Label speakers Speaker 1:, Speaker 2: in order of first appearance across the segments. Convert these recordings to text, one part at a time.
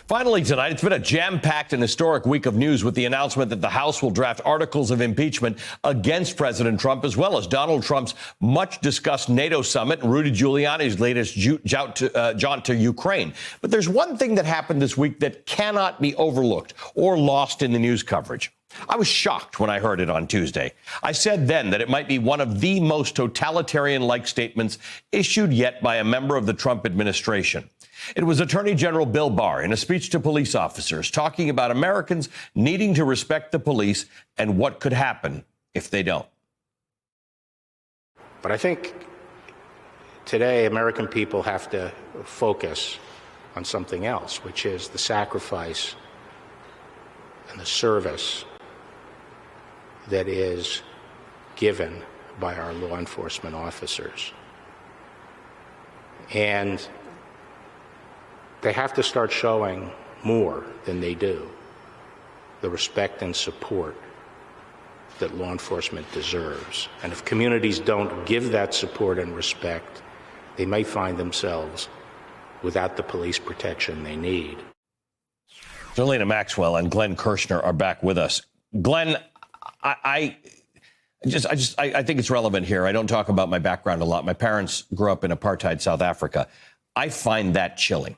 Speaker 1: Finally tonight, it's been a jam-packed and historic week of news with the announcement that the House will draft articles of impeachment against President Trump, as well as Donald Trump's much-discussed NATO summit and Rudy Giuliani's latest jaunt to Ukraine. But there's one thing that happened this week that cannot be overlooked or lost in the news coverage. I was shocked when I heard it on Tuesday. I said then that it might be one of the most totalitarian-like statements issued yet by a member of the Trump administration. It was Attorney General Bill Barr in a speech to police officers talking about Americans needing to respect the police and what could happen if they don't.
Speaker 2: But I think today American people have to focus on something else, which is the sacrifice and the service that is given by our law enforcement officers. And they have to start showing more than they do, the respect and support that law enforcement deserves. And if communities don't give that support and respect, they may find themselves without the police protection they need.
Speaker 1: Zerlina Maxwell and Glenn Kirshner are back with us. Glenn, I think it's relevant here. I don't talk about my background a lot. My parents grew up in apartheid South Africa. I find that chilling.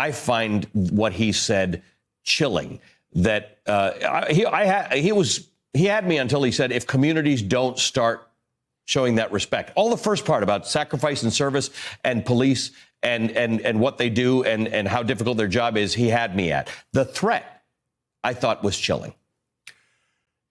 Speaker 1: I find what he said chilling. That he had me until he said, if communities don't start showing that respect. All the first part about sacrifice and service and police and what they do and how difficult their job is, he had me at. The threat, I thought, was chilling.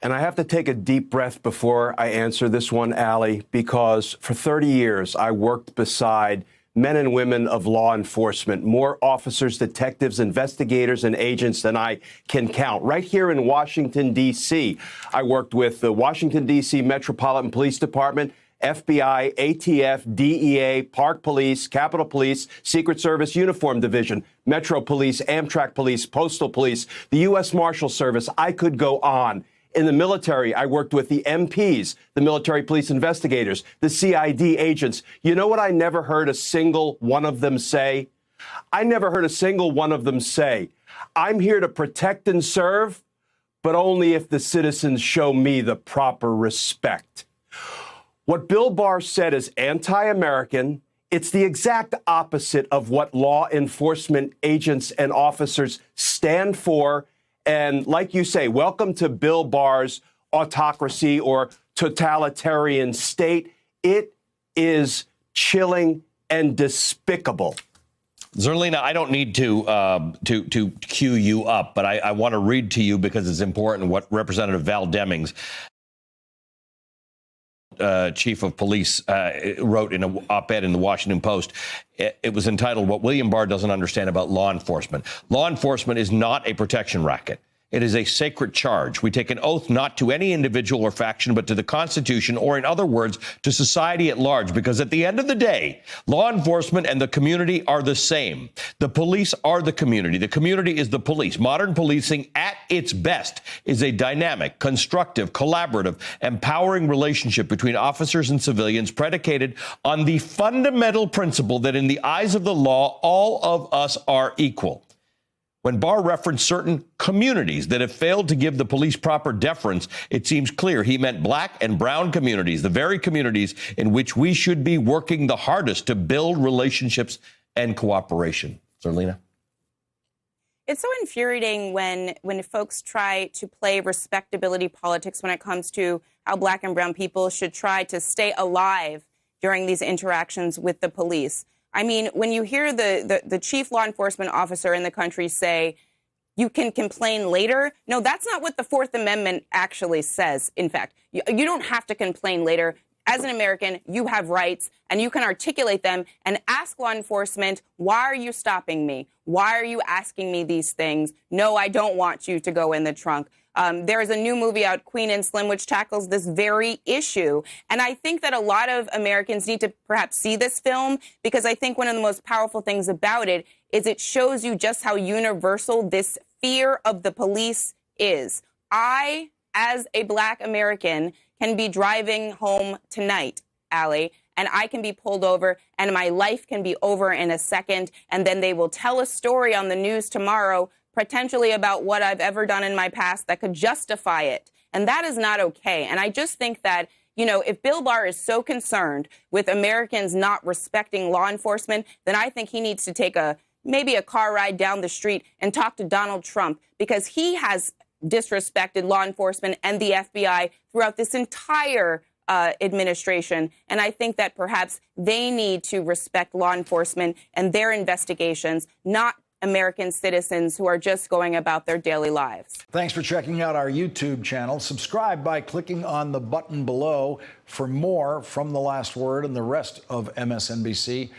Speaker 3: And I have to take a deep breath before I answer this one, Allie, because for 30 years I worked beside men and women of law enforcement, more officers, detectives, investigators, and agents than I can count. Right here in Washington, D.C., I worked with the Washington, D.C. Metropolitan Police Department, FBI, ATF, DEA, Park Police, Capitol Police, Secret Service Uniform Division, Metro Police, Amtrak Police, Postal Police, the U.S. Marshal Service. I could go on. In the military, I worked with the MPs, the military police investigators, the CID agents. You know what I never heard a single one of them say? I never heard a single one of them say, I'm here to protect and serve, but only if the citizens show me the proper respect. What Bill Barr said is anti-American. It's the exact opposite of what law enforcement agents and officers stand for. And like you say, welcome to Bill Barr's autocracy or totalitarian state. It is chilling and despicable.
Speaker 1: Zerlina, I don't need to cue you up, but I want to read to you because it's important what Representative Val Demings, chief of police, wrote in an op-ed in the Washington Post. It was entitled, What William Barr Doesn't Understand About Law Enforcement. Law enforcement is not a protection racket. It is a sacred charge. We take an oath not to any individual or faction, but to the Constitution, or in other words, to society at large, because at the end of the day, law enforcement and the community are the same. The police are the community. The community is the police. Modern policing at its best is a dynamic, constructive, collaborative, empowering relationship between officers and civilians predicated on the fundamental principle that in the eyes of the law, all of us are equal. When Barr referenced certain communities that have failed to give the police proper deference, it seems clear he meant black and brown communities, the very communities in which we should be working the hardest to build relationships and cooperation. Zerlina?
Speaker 4: It's so infuriating when folks try to play respectability politics when it comes to how black and brown people should try to stay alive during these interactions with the police. I mean, when you hear the chief law enforcement officer in the country say, you can complain later. No, that's not what the Fourth Amendment actually says. In fact, you don't have to complain later. As an American, you have rights and you can articulate them and ask law enforcement, why are you stopping me? Why are you asking me these things? No, I don't want you to go in the trunk. There is a new movie out, Queen and Slim, which tackles this very issue. And I think that a lot of Americans need to perhaps see this film, because I think one of the most powerful things about it is it shows you just how universal this fear of the police is. I, as a black American, can be driving home tonight, Allie, and I can be pulled over and my life can be over in a second. And then they will tell a story on the news tomorrow, potentially about what I've ever done in my past that could justify it. And that is not okay. And I just think that, you know, if Bill Barr is so concerned with Americans not respecting law enforcement, then I think he needs to take maybe a car ride down the street and talk to Donald Trump, because he has disrespected law enforcement and the FBI throughout this entire administration. And I think that perhaps they need to respect law enforcement and their investigations, not American citizens who are just going about their daily lives.
Speaker 5: Thanks for checking out our YouTube channel. Subscribe by clicking on the button below for more from The Last Word and the rest of MSNBC.